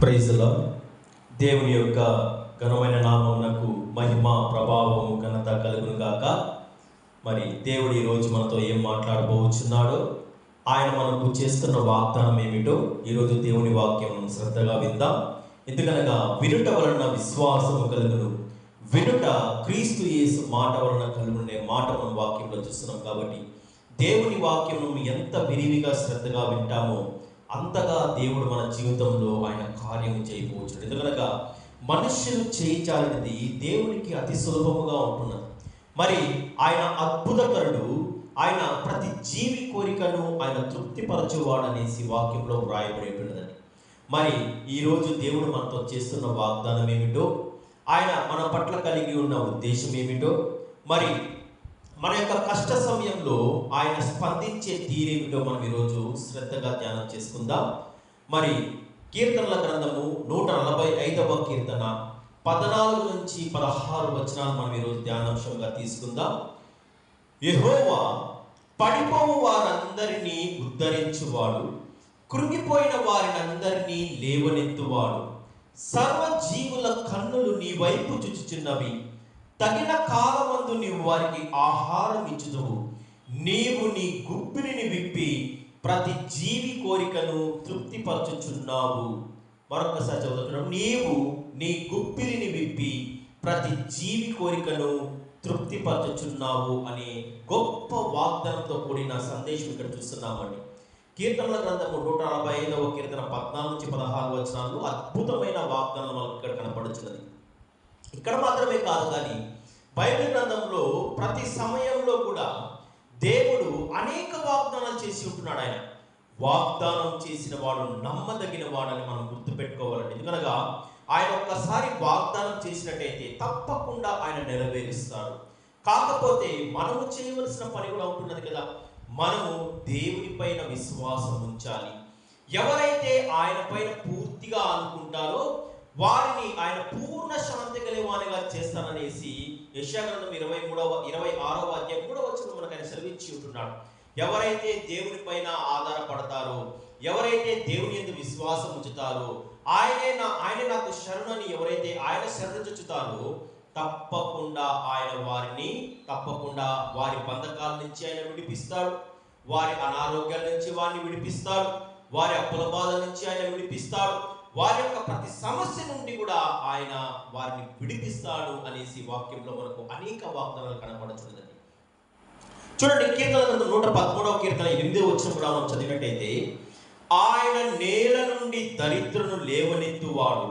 Praise the lord. దేవుని యొక్క ఘనమైన నామమునకు మహిమ, ప్రభావము, ఘనత కలుగును గాక. మరి దేవుడు ఈరోజు మనతో ఏం మాట్లాడబోచున్నాడో, ఆయన మనకు చేస్తున్న వాగ్దానం ఏమిటో ఈరోజు దేవుని వాక్యం శ్రద్ధగా విందాం. ఎందుకనగా వినుట వలన విశ్వాసము కలుగును, వినుట క్రీస్తు యేసు మాట వలన కలుగునే మాట మనం వాక్యంలో చూస్తున్నాం. కాబట్టి దేవుని వాక్యం ఎంత విరివిగా శ్రద్ధగా వింటామో అంతగా దేవుడు మన జీవితంలో ఆయన కార్యము చేయవచ్చు. ఎందుకనగా మనుష్యులు చేయించాలనేది దేవునికి అతి సులభముగా ఉంటున్నది. మరి ఆయన అద్భుతకరుడు, ఆయన ప్రతి జీవి కోరికను ఆయన తృప్తిపరచువాడనేసి వాక్యంలో వ్రాయబడి ఉంటున్నదని. మరి ఈరోజు దేవుడు మనతో చేస్తున్న వాగ్దానం ఏమిటో, ఆయన మన పట్ల కలిగి ఉన్న ఉద్దేశం ఏమిటో, మరి మన యొక్క కష్ట సమయంలో ఆయన స్పందించే తీరేమిటో మనం ఈరోజు శ్రద్ధగా ధ్యానం చేసుకుందాం. మరి కీర్తనల గ్రంథము 145వ కీర్తన 14 నుంచి 16 వచనాలు మనం ఈరోజు ధ్యానాంశంగా తీసుకుందాం. యెహోవా పడిపోవు వారందరినీ ఉద్ధరించువాడు, కృంగిపోయిన వారినందరినీ లేవనెత్తువాడు. సర్వజీవుల కన్నులు నీ వైపు చూచుచున్నవి, తగిన కాలమందు నీవు వారికి ఆహారం ఇచ్చుదువు. నీవు నీ గుప్పిలిని విప్పి ప్రతి జీవి కోరికను తృప్తిపరచుచున్నావు. మరొకసారి చదువుతున్నాం. నీవు నీ గుప్పిలిని విప్పి ప్రతి జీవి కోరికను తృప్తిపరచుచున్నావు అనే గొప్ప వాగ్దానంతో కూడిన సందేశం ఇక్కడ చూస్తున్నామండి. కీర్తనల గ్రంథము 145వ కీర్తన 14 నుంచి 16 వచనాలు అద్భుతమైన వాగ్దానం మనకు ఇక్కడ కనపడుచున్నది. ఇక్కడ మాత్రమే కాదు, కానీ బైబిల్ గ్రంథంలో ప్రతి సమయంలో కూడా దేవుడు అనేక వాగ్దానాలు చేసి ఉంటున్నాడు. ఆయన వాగ్దానం చేసిన వాడు నమ్మదగిన వాడని మనం గుర్తుపెట్టుకోవాలండి. ఎందుకనగా ఆయన ఒక్కసారి వాగ్దానం చేసినట్టయితే తప్పకుండా ఆయన నెరవేరుస్తాడు. కాకపోతే మనము చేయవలసిన పని కూడా ఉంటున్నది కదా. మనము దేవుని పైన విశ్వాసం ఉంచాలి. ఎవరైతే ఆయన పైన పూర్తిగా అనుకుంటారో వారిని ఆయన పూర్ణ శాంతి కలిగినవానిగా చేస్తాననేసి యెషయా గ్రంథం 26వ అధ్యాయం 3వ వచనం మనకు ఆయన సెలవిచ్చి ఉంటున్నాడు. ఎవరైతే దేవుని పైన ఆధారపడతారో, ఎవరైతే దేవుని యందు విశ్వాసం ఉంచుతారో, ఆయనే నాకు శరణని ఎవరైతే ఆయన శరణుచుతారో తప్పకుండా వారి బంధకాల నుంచి ఆయన విడిపిస్తాడు. వారి అనారోగ్యాల నుంచి వారిని విడిపిస్తాడు. వారి అప్పుల బాధ నుంచి ఆయన విడిపిస్తాడు. వారి యొక్క ప్రతి సమస్య నుండి కూడా ఆయన వారిని విడిపిస్తాడు అనేసి వాక్యంలో మనకు అనేక వాగ్దానాలు కనపడుతున్నది. చూడండి, కీర్తన 113వ కీర్తన 8వ వచనం కూడా మనం చదివినట్టయితే, ఆయన నేల నుండి దరిద్రులను లేవనెత్తువాడు,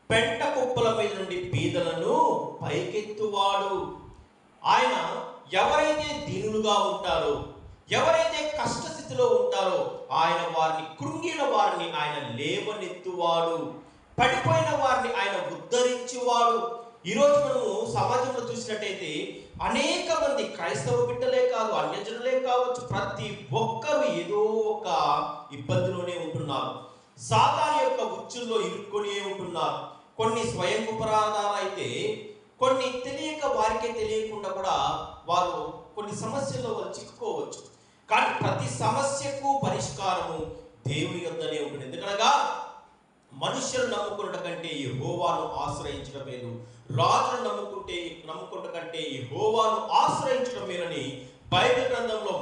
పెంట కుప్పల మీద నుండి బీదలను పైకెత్తువాడు. ఆయన ఎవరైతే దీనులుగా ఉంటారో, ఎవరైతే కష్టస్థితిలో ఉంటారో ఆయన వారిని, కృంగిన వారిని ఆయన లేవనెత్తువాడు, పడిపోయిన వారిని ఆయన ఉద్ధరించువాడు. ఈరోజు మనము సమాజంలో చూసినట్టయితే అనేక మంది క్రైస్తవ బిడ్డలే కాదు, అన్యజనులే కావచ్చు, ప్రతి ఒక్కరు ఏదో ఒక ఇబ్బందిలోనే ఉంటున్నారు. సాతాను యొక్క ఉచ్చుల్లో ఇరుక్కొనే ఉంటున్నారు. కొన్ని స్వయం ఉపరాధాలు అయితే, కొన్ని తెలియక వారికే తెలియకుండా కూడా వారు కొన్ని సమస్యల్లో వారు చిక్కుకోవచ్చు. కానీ ప్రతి సమస్యకు పరిష్కారము దేవుని యొద్దనే ఉంటుంది. ఎందుకనగా మనుష్యులు నమ్ముకున్నట కంటే యెహోవాను ఆశ్రయించడం మేలు, రాజును నమ్ముకున్నట కంటే యెహోవాను ఆశ్రయించడం మేలని బైబిల్ గ్రంథంలో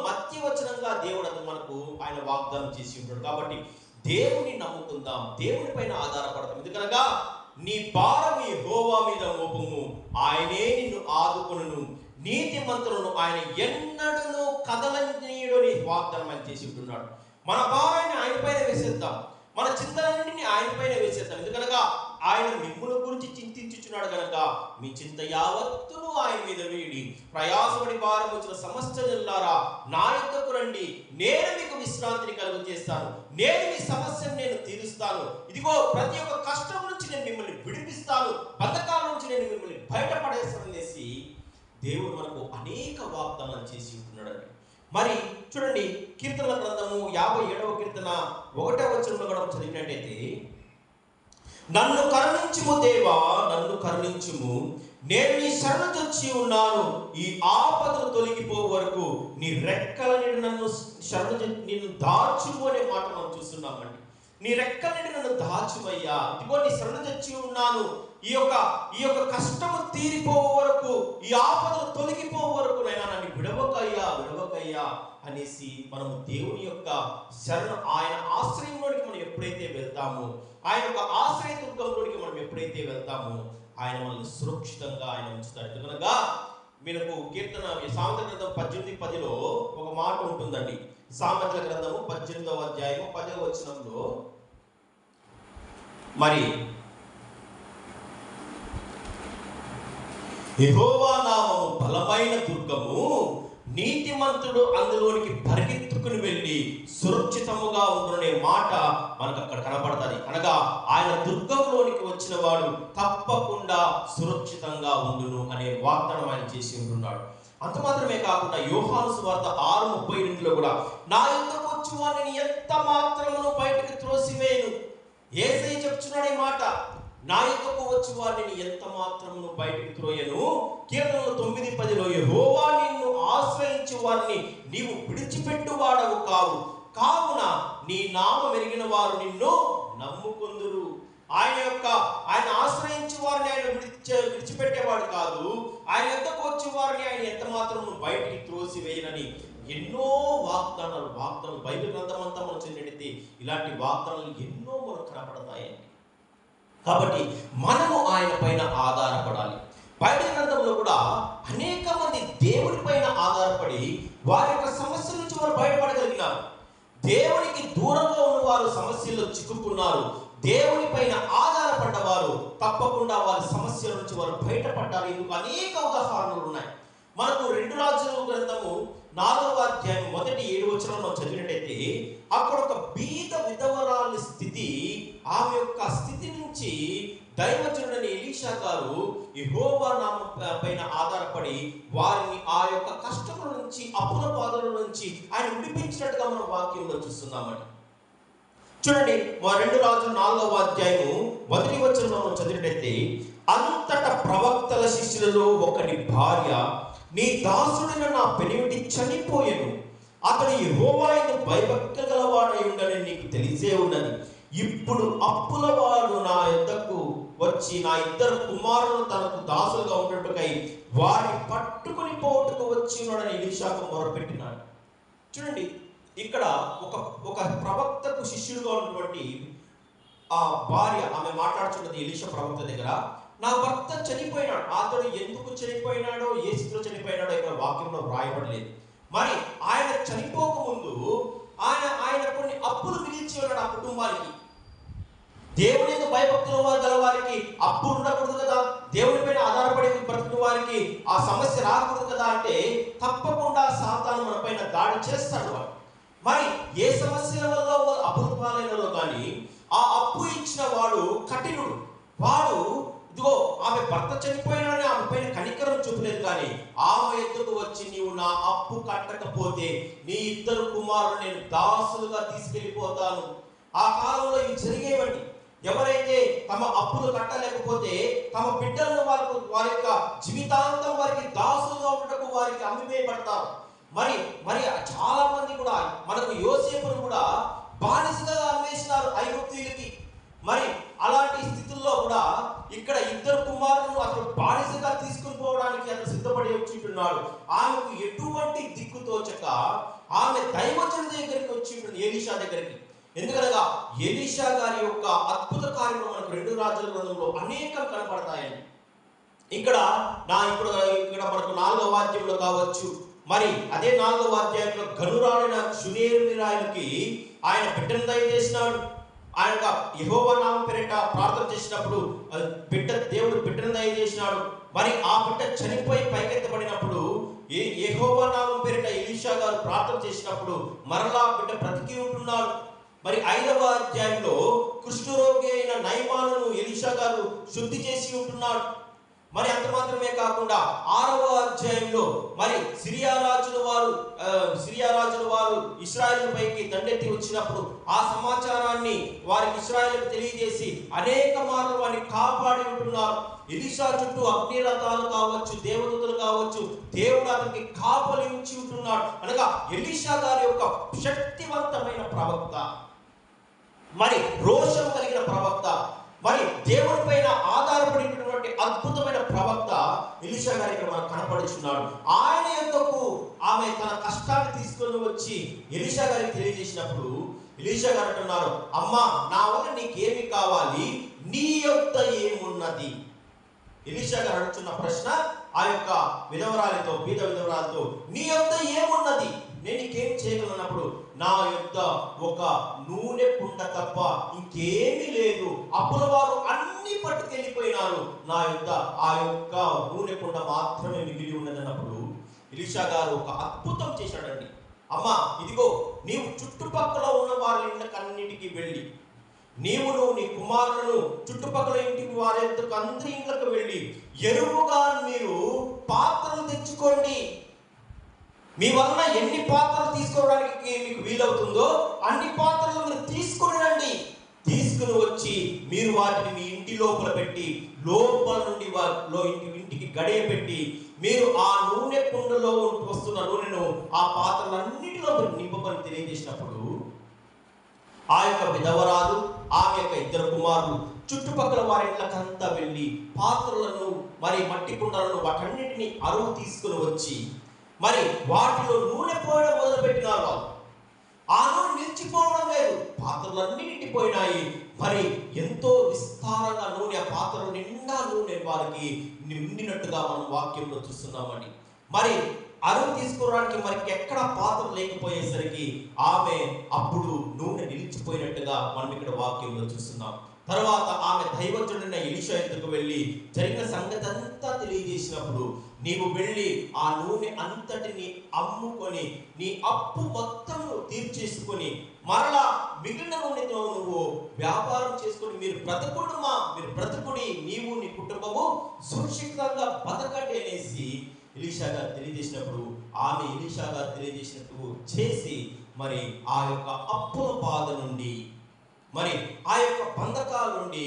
మధ్యవచనంగా దేవుడు అది మనకు ఆయన వాగ్దానం చేసి ఉంటాడు. కాబట్టి దేవుని నమ్ముకుందాం, దేవుని పైన ఆధారపడతాం. ఎందుకనగా నీ భారం యెహోవా మీద మోపుము, ఆయనే నిన్ను ఆదుకొనును, నీతిమంతులను ఆయన ఎన్నడూను కదలనీయుడని వాగ్దానం ఆయన చేసి ఉంటున్నాడు. మన భారాన్ని ఆయన పైన వేసేద్దాం, మన చింతలన్నింటినీ ఆయన పైన వేసేద్దాం. ఎందుకనగా ఆయన మిమ్ముల గురించి చింతించుచున్నాడు కనుక మీ చింత యావత్తును ఆయన మీద వేడి, ప్రయాసపడి భారం వచ్చిన సమస్త జనులారా నా యొద్దకు రండి, నేను మీకు విశ్రాంతిని కలుగ చేస్తాను, నేను మీ సమస్యను నేను తీరుస్తాను. ఇదిగో ప్రతి ఒక్క కష్టం నుంచి నేను మిమ్మల్ని విడిపిస్తాను, బంధకాల నుంచి నేను మిమ్మల్ని బయటపడేస్తాననేసి దేవుడు మనకు అనేక వాగ్దానాలు చేసి ఉంటున్నాడు. మరి చూడండి, కీర్తనల గ్రంథము 57వ కీర్తన 1వ వచనంలో కూడా చదివినట్టయితే, నన్ను కరుణించుము దేవా, నన్ను కరుణించుము. నేను నీ శరణు చొచ్చి ఉన్నాను. ఈ ఆపదలు తొలగిపో వరకు నీ రెక్కల నుండి నన్ను నిన్ను దాచుము అనే మాట మనం చూస్తున్నామండి. నీ రెక్కల నుండి నన్ను దాచుమయ్యా. ఇదిగో నీ శరణు చొచ్చి ఉన్నాను. ఈ యొక్క కష్టము తీరిపో వరకు, ఈ ఆపదలు తొలగిపో వరకు నైనా నన్ను విడవకయ్యా అనేసి మనము దేవుని యొక్క శరణు, ఆయన ఆశ్రయంలోనికి మనం ఎప్పుడైతే వెళ్తామో, ఆయన యొక్క ఆశ్రయ దుర్గంలోనికి మనం ఎప్పుడైతే వెళ్తామో, ఆయన మనల్ని సురక్షితంగా ఆయన ఉంచుతాడు. కనుక మనకు కీర్తన సామెతల గ్రంథం 18:10లో ఒక మాట ఉంటుందండి. సామెతల గ్రంథము 18వ అధ్యాయము 10వ వచనంలో, మరి యెహోవా నామము బలమైన దుర్గము, నీతిమంతుడు అందులోనికి పరిగెత్తుకుని వెళ్ళి సురక్షితముగా ఉండునే మాట మనకు అక్కడ కనపడుతుంది. అనగా ఆయన దుర్గంలోనికి వచ్చిన వాడు తప్పకుండా సురక్షితంగా ఉండును అనే వాగ్దానం ఆయన చేసి ఉంటున్నాడు. అంత మాత్రమే కాకుండా యోహాను సువార్త 6:38లో కూడా, నా యొద్దకు వచ్చి వారిని ఎంత మాత్రమును బయటకు త్రోసివేయను. యేసయ్య చెప్తున్నాడు ఈ మాట, నా యొద్దకు వచ్చి వారిని ఎంత మాత్రమును బయటకు త్రోయను. కీర్తనలు 9:10లో, యెహోవా నిన్ను ఆశ్రయించి వారిని నీవు విడిచిపెట్టువాడవు కావు, కావున నీ నామం ఎరిగిన వారు నిన్ను నమ్ముకొందురు. ఆయన ఆశ్రయించి వారిని ఆయన విడిచిపెట్టేవాడు కాదు. ఆయన యొద్దకు వచ్చి వారిని ఆయన ఎంత మాత్రము బయటికి త్రోసివేయనని ఎన్నో వాగ్దానాలు బైబిల్ గ్రంథం అంతా మనం చదివితే ఇలాంటి వాగ్దానాలు ఎన్నో మనకు కనపడతాయండి. కాబట్టి మనము ఆయన పైన ఆధారపడాలి. బైబిల్ గ్రంథంలో కూడా అనేక మంది దేవుడి పైన ఆధారపడి వారి యొక్క సమస్యల నుంచి వారు బయటపడగలిగినారు. దేవునికి దూరంగా ఉన్న వారు సమస్యల్లో చిక్కుకున్నారు. దేవుని పైన ఆధారపడ్డవారు తప్పకుండా వారి సమస్యల నుంచి వారు బయటపడ్డారు. ఇందుకు అనేక ఉదాహరణలు ఉన్నాయి. మనకు 2 రాజుల గ్రంథము 4వ అధ్యాయం మొదటి 7 వచనంలో చదివినట్టయితే, అక్కడ ఒక బీద విధవరాలి స్థితి, ఆమె యొక్క స్థితి నుంచి దైవజనుడైన ఎలీషా గారు యెహోవా నామం పైన ఆధారపడి వారిని ఆ యొక్క కష్టముల నుంచి, అప్పుల బాధల నుంచి ఆయన విడిపించినట్టుగా మనం వాక్యంలో చూస్తున్నామండి. చూడండి, 2 రాజుల 4వ అధ్యాయము మొదటి వచనంలో చదివినట్టయితే, అంతట ప్రవక్తల శిష్యులలో ఒకటి భార్య, నీ దాసుడైన నా పెనిమిటి చనిపోయెను, అతడు యెహోవా యందు భయభక్తి గలవాడై ఉండని నీకు తెలిసే ఉన్నది. ఇప్పుడు అప్పులవాడు నా యొద్దకు వచ్చి నా 2 కుమారులను తనకు దాసులుగా ఉన్నట్టుకై వారిని పట్టుకుని పోటుకు వచ్చి ఉన్నాడని ఎలీషాకు మొరపెట్టినాడు. చూడండి, ఇక్కడ ఒక ప్రవక్తకు శిష్యుడుగా ఉన్నటువంటి ఆ భార్య, ఆమె మాట్లాడుతున్నది ఎలీషా ప్రవక్త దగ్గర, నా భర్త చనిపోయినాడు. అతడు ఎందుకు చనిపోయినాడో, ఏ స్థితిలో చనిపోయినాడో ఇక్కడ వాక్యంలో వ్రాయబడలేదు. మరి ఆయన చనిపోక ముందు ఆయన కొన్ని అప్పులు మిగిల్చి ఉన్నాడు ఆ కుటుంబానికి. దేవుని యందు భయభక్తులు గల వారికి అప్పు ఉండకూడదు కదా, దేవుని పైన ఆధారపడి బ్రతుకున్న వారికి ఆ సమస్య రాకూడదు కదా. అంటే తప్పకుండా సాతాను మన పైన దాడి చేస్తాడు వాడు. మరి ఏ సమస్యల వల్ల అప్పుల పాలైనలో కానీ ఆ అప్పు ఇచ్చిన వాడు కఠినుడు. వాడు ఇదిగో ఆమె భర్త చనిపోయినాడని ఆమె పైన కనికరం చూపలేదు, కానీ ఆమె ఎద్దుకు వచ్చి, నీవు నా అప్పు కట్టకపోతే నీ 2 కుమారులు నేను దాసులుగా తీసుకెళ్ళిపోతాను. ఆ కాలంలో ఇవి జరిగేవండి. ఎవరైతే తమ అప్పులు కట్టలేకపోతే తమ బిడ్డలను వారి యొక్క జీవితాంతం వారికి దాసులుగా ఉండటకు వారికి అమ్మివేయబడతారు. మరి చాలా మంది కూడా, మనకు యోసేపును కూడా బానిసగా అమ్మేసినారు ఐగుప్తీయులకి. మరి అలాంటి స్థితుల్లో కూడా ఇక్కడ 2 కుమారులను అతను బానిసగా తీసుకుని పోవడానికి అతను సిద్ధపడి వచ్చింటున్నాడు. ఆమెకు ఎటువంటి దిక్కు తోచక ఆమె దైవజనుడి దగ్గరికి వచ్చి ఉంటుంది, ఎలీషా దగ్గరికి. ఎందుకనగా ఎలీషా గారి యొక్క అద్భుత కార్యము మనకు 2 రాజుల గ్రంథంలో అనేకం కనపడతాయండి. ఇక్కడ మనకు 4వ అధ్యాయంలో కావచ్చు, మరి అదే 4వ అధ్యాయంలో గనురాలైన షూనేమిరాయునికి ఆయన బిడ్డను దయచేసినాడు. ఆయన యెహోవా నామం పేరిట ప్రార్థన చేసినప్పుడు దేవుడు బిడ్డను దయచేసినాడు. మరి ఆ బిడ్డ చనిపోయి పైకెత్తబడినప్పుడు యెహోవా నామం పేరిట ఎలీషా గారు ప్రార్థన చేసినప్పుడు మరలా బిడ్డ బ్రతికి ఉంటున్నాడు. మరి 5వ అధ్యాయంలో కుష్ఠరోగి అయిన నయమానును ఎలీషా గారు శుద్ధి చేసి ఉంటున్నాడు. మరి అంత మాత్రమే కాకుండా 6వ అధ్యాయంలో మరి సిరియా రాజుల వారు ఇశ్రాయేలు పైకి దండెత్తి వచ్చినప్పుడు ఆ సమాచారాన్ని వారికి ఇశ్రాయేలుకు తెలియజేసి అనేక మార్లు వారిని కాపాడి ఉంటున్నారు. ఎలీషా చుట్టూ అగ్నిరథాలు కావచ్చు, దేవదూతలు కావచ్చు, దేవుడు అతనికి కాపలి ఉంచి ఉంటున్నాడు. అనగా ఎలీషా గారి యొక్క శక్తివంతమైన ప్రవక్త, మరి రోషం కలిగిన ప్రవక్త, మరి దేవుని పైన ఆధారపడినటువంటి అద్భుతమైన ప్రవక్త ఎలీషా గారు ఇక్కడ మనకు కనపడుచున్నాడు. ఆయన యొద్దకు ఆమె తన కష్టాన్ని తీసుకొని వచ్చి ఎలీషా గారికి తెలియజేసినప్పుడు ఎలీషా గారు అంటున్నారు, అమ్మా, నా వల్ల నీకేమి కావాలి, నీ యొద్ద ఏమున్నది? ఎలీషా గారు అడుగుతున్న ప్రశ్న ఆ యొక్క విధవరాలతో, బీద విధవరాలతో, నీ యొద్ద ఏమున్నది, నేను నీకేం చేయగలనప్పుడు, నా యొద్ద ఒక నూనె కుండ తప్ప ఇంకేమీ లేదు, అప్పుల వారు అన్ని పట్టుకెళ్ళిపోయినారు, నా యొద్ద ఆ యొక్క నూనె కుండ మాత్రమే మిగిలి ఉన్నదన్నప్పుడు ఎలీషా గారు ఒక అద్భుతం చేశాడండి. అమ్మా, ఇదిగో, నీవు చుట్టుపక్కల ఉన్న వారి ఇళ్ళకన్నిటికీ వెళ్ళి, నీవును నీ కుమారులను చుట్టుపక్కల ఇంటికి వారి అందరి ఇళ్ళకు వెళ్ళి ఎరువుగా మీరు పాత్రలు తెచ్చుకోండి. మీ వలన ఎన్ని పాత్రలు తీసుకోవడానికి మీకు వీలవుతుందో అన్ని పాత్రలు మీరు తీసుకొని రండి. తీసుకుని వచ్చి మీరు వాటిని మీ ఇంటి లోపల పెట్టి, లోపల నుండి ఇంటికి గడియ పెట్టి, మీరు ఆ నూనె కుండలో వస్తున్న నూనెను ఆ పాత్రలన్నిటిలో నింపమని తెలియజేసినప్పుడు ఆ యొక్క విధవరాలు, ఆమె యొక్క 2 కుమారులు చుట్టుపక్కల వారి ఇళ్ళకంతా వెళ్ళి పాత్రలను, మరి మట్టి కుండలను, వాటన్నిటిని అరువు తీసుకుని వచ్చి మరి వాటిలో నూనె పోయడం మొదలుపెట్టినారు. వాళ్ళు ఆ నూనె నిలిచిపోవడం లేదు, పాత్రలన్నీ నిండిపోయినాయి. మరి ఎంతో విస్తారంగా నూనె, ఆ పాత్రలు నిండా నూనె వారికి నిండినట్టుగా మనం వాక్యంలో చూస్తున్నామండి. మరి అరువు తీసుకోవడానికి మరి ఎక్కడ పాత్ర లేకపోయేసరికి ఆమె అప్పుడు నూనె నిలిచిపోయినట్టుగా మనం ఇక్కడ వాక్యంలో చూస్తున్నాం. తర్వాత ఆమె దైవజనుడైన ఎలీషా ఎదురుకు వెళ్ళి జరిగిన సంగతి అంతా తెలియజేసినప్పుడు, నీవు వెళ్ళి ఆ నూనె అంతటిని అమ్ముకొని నీ అప్పు మొత్తం తీర్చేసుకొని మరలా మిగిలిన నూనెతో నువ్వు వ్యాపారం చేసుకొని మీరు బ్రతుకుడి, నీవు నీ కుటుంబము సురక్షితంగా బతకండి అనేసి ఎలీషా గారు తెలియజేసినప్పుడు ఆమె ఎలీషా గారు తెలియజేసినట్టు చేసి మరి ఆ యొక్క అప్పుల బాధ నుండి, మరి ఆ యొక్క బంధకాల నుండి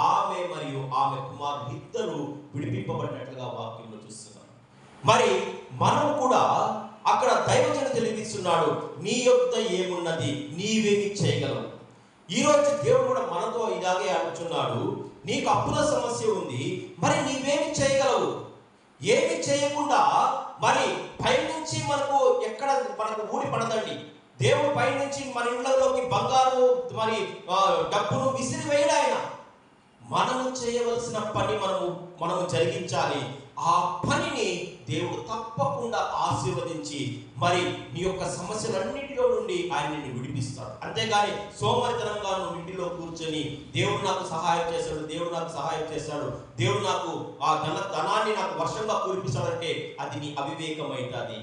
ఆమె మరియు ఆమె కుమారులు ఇద్దరు విడిపింపబడినట్లుగా వాక్యంలో చూస్తున్నాం. మరి మనం కూడా అక్కడ దైవజనుడు తెలియజేస్తున్నాడు, నీ యొద్ద ఏమున్నది, నీవేమి చేయగలవు. ఈరోజు దేవుడు కూడా మనతో ఇలాగే అంటున్నాడు, నీకు అప్పుల సమస్య ఉంది, మరి నీవేమి చేయగలవు? ఏమి చేయకుండా మరి పైనుంచి మనకు ఊడి పడదండి. దేవుడు పైనుంచి మన ఇళ్లలోకి బంగారు మరి డబ్బును విసిరి వేయడు ఆయన. మనము చేయవలసిన పని మనము జరిగించాలి. ఆ పనిని దేవుడు తప్పకుండా ఆశీర్వదించి మరి నీ యొక్క సమస్యలన్నిటిలో నుండి ఆయన నిన్ను విడిపిస్తాడు. అంతేగాని సోమరితనంగా నువ్వు ఇంటిలో కూర్చొని దేవుడు నాకు సహాయం చేశాడు, దేవుడు నాకు ఆ ధనాన్ని నాకు వర్షంగా కురిపిస్తాడంటే అది నీ అవివేకం అవుతుంది.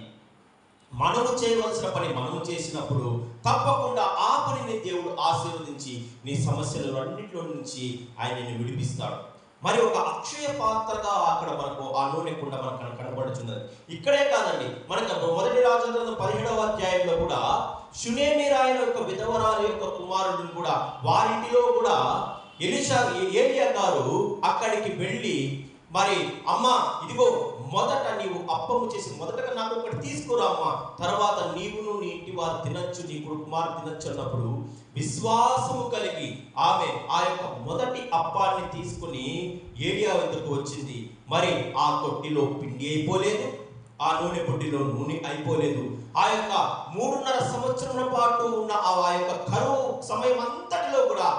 మనము చేయవలసిన పని మనము చేసినప్పుడు తప్పకుండా ఆ పనిని దేవుడు ఆశీర్వదించి నీ సమస్యలు అన్నింటిలో నుంచి ఆయన నిన్ను విడిపిస్తాడు. మరి ఒక అక్షయ పాత్రగా అక్కడ మనకు ఆ నూనె కుండ మనకు కనబడుచున్నది. ఇక్కడే కాదండి, మనకు 1 రాజుల 17వ అధ్యాయంలో కూడా షునేమి రాయల యొక్క విధవరాలు యొక్క కుమారుడిని కూడా వారింటిలో కూడా ఏలియా గారు అక్కడికి వెళ్ళి మరి అమ్మా, ఇదిగో మొదట నీవు అప్పము చేసి మొదటగా నాకు ఒకటి తీసుకురా అమ్మా, తర్వాత నీవును నీ ఇంటి వారు తినచ్చు, నీ కుమారు తినచ్చు అన్నప్పుడు విశ్వాసము కలిగి ఆమె ఆ యొక్క మొదటి అప్పాన్ని తీసుకుని ఏలియా వద్దకు వచ్చింది. మరి ఆ తొట్టిలో పిండి అయిపోలేదు, ఆ నూనె పొట్టిలో నూనె అయిపోలేదు. ఆ యొక్క 3.5 సంవత్సరాల పాటు ఉన్న ఆ యొక్క కరువు సమయం అంతటిలో కూడా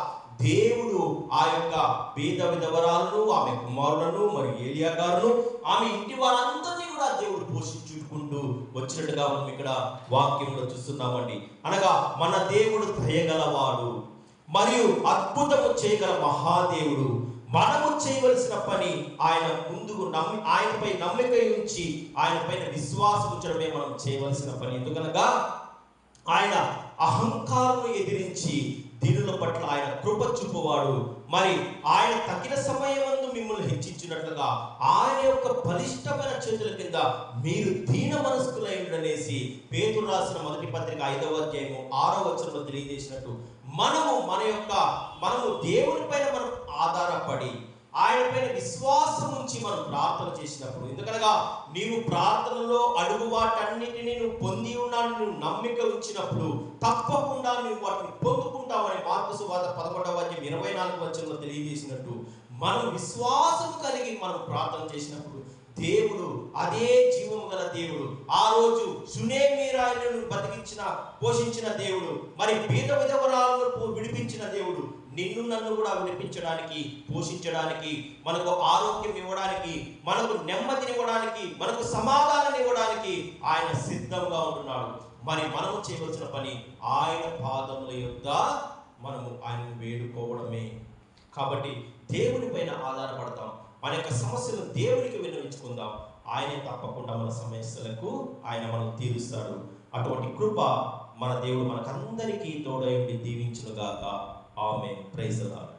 దేవుడు ఆ యొక్క పేద విధవరాలను, ఆమె కుమారులను, మరియు ఏలియా గారును, ఆమె ఇంటి వారందరినీ కూడా దేవుడు పోషించుకుంటూ వచ్చినట్టుగా మనం ఇక్కడ వాక్యంలో చూస్తున్నామండి. అనగా మన దేవుడు దయగలవాడు మరియు అద్భుతము చేయగల మహాదేవుడు. మనము చేయవలసిన పని ఆయన ముందుకు ఆయనపై నమ్మిక ఉంచి ఆయన పైన విశ్వాసం ఉంచడమే మనం చేయవలసిన పని. ఎందుకనగా ఆయన అహంకారం ఎదిరించి దీనుల పట్ల ఆయన కృప చూపువాడు. మరి ఆయన తగిన సమయమందు మిమ్మల్ని హెచ్చించినట్లుగా ఆయన యొక్క బలిష్టమైన చేతుల కింద మీరు దీన మనస్కులై ఉండనేసి పేతురు రాసిన మొదటి పత్రిక 5వ అధ్యాయము 6వ వచనంలో తెలియజేసినట్టు మనము దేవుని పైన మనం ఆధారపడి ఆయన పైన విశ్వాసం ఉంచి మనం ప్రార్థన చేసినప్పుడు, ఎందుకనగా నీవు ప్రార్థనలో అడుగు వాటన్నిటిని నువ్వు పొంది ఉన్నాను నువ్వు నమ్మిక ఉంచినప్పుడు తప్పకుండా నువ్వు వాటిని పొందుకుంటావని మార్కు సువార్త 11వ అధ్యాయం 24వ వచనంలో తెలియజేసినట్టు, మనం విశ్వాసం కలిగి మనం ప్రార్థన చేసినప్పుడు దేవుడు, అదే జీవము గల దేవుడు, ఆ రోజు సునేమీరాయలను బతికించిన పోషించిన దేవుడు, మరి బీద విధవరాలను విడిపించిన దేవుడు, నిన్ను నన్ను కూడా విడిపించడానికి, పోషించడానికి, మనకు ఆరోగ్యం ఇవ్వడానికి, మనకు నెమ్మదినివ్వడానికి, మనకు సమాధానం ఇవ్వడానికి ఆయన సిద్ధంగా ఉంటున్నాడు. మరి మనము చేయవలసిన పని ఆయన పాదముల యొద్ద మనము ఆయనను వేడుకోవడమే. కాబట్టి దేవుని పైన ఆధారపడతాం, మన యొక్క సమస్యలు దేవునికి విన్నవించుకుందాం. ఆయనే తప్పకుండా మన సమస్యలకు ఆయన మనం తీరుస్తాడు. అటువంటి కృప మన దేవుడు మనకందరికీ తోడై ఉండి దీవించునుగాక. ఆమేన్. Praise the lord.